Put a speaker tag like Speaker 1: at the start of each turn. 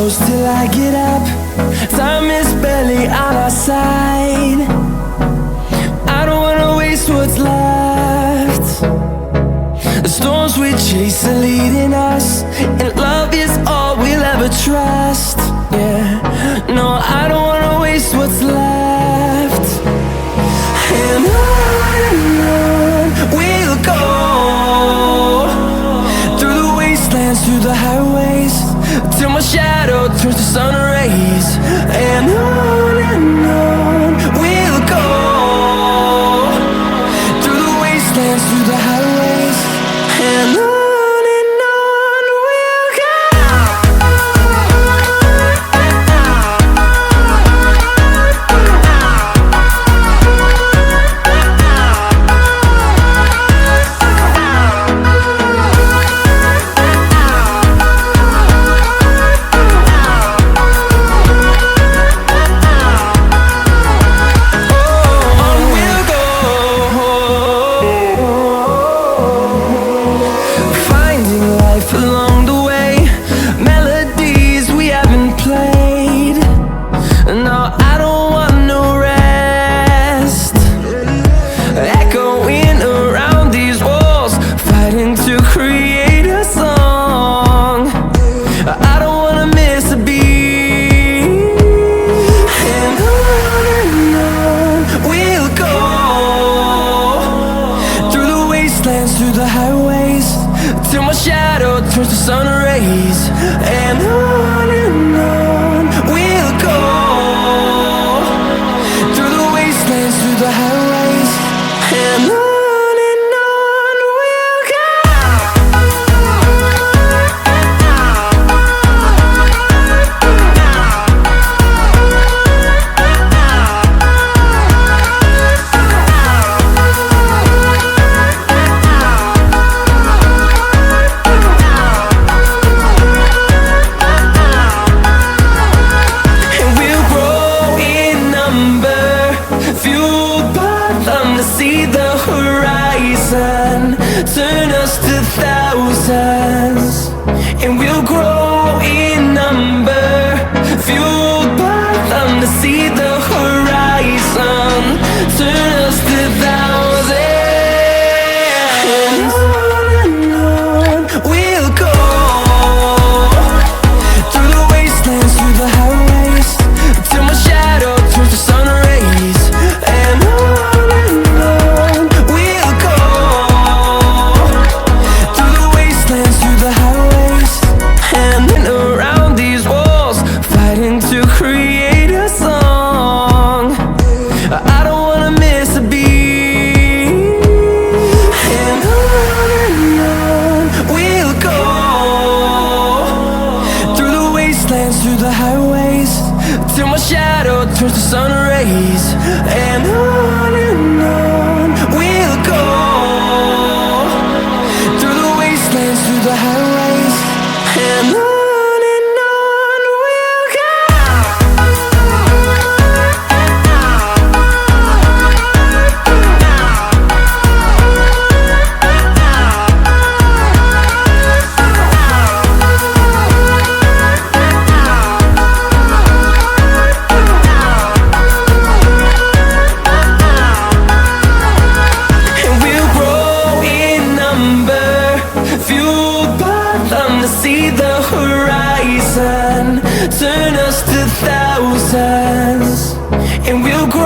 Speaker 1: close till I get up. Time is barely on our side. I don't wanna waste what's left. The storms we chase are leading us, and love is all we'll ever trust. Yeah, no, I don't wanna waste what's left. And on we'll go, through the wastelands, through the highways, till my shadow turns to sun rays. And on we'll go, through the wastelands, through the highways, and on we'll go. Along the way, melodies we haven't played. No, I don't want no rest. Echoing around these walls, fighting to create a song. I don't wanna miss a beat. And on we'll go, through the wastelands, through the highways, till my shadow turns to sun rays. And on we'll go, through the wastelands, through the highways, and on we'll go. See the horizon, turn us to thousands, and we'll grow in number. Fueled by them to see the horizon, turn us to thousands. And on we'll go, through the wastelands, through the highways, till my shadow turns to sun rays. And to create a song, I don't wanna miss a beat. And on we'll go, through the wastelands, through the highways, till my shadow turns to sun rays. And on we'll go, through the wastelands, through the highways, and on. See the horizon, turn us to thousands, and we'll grow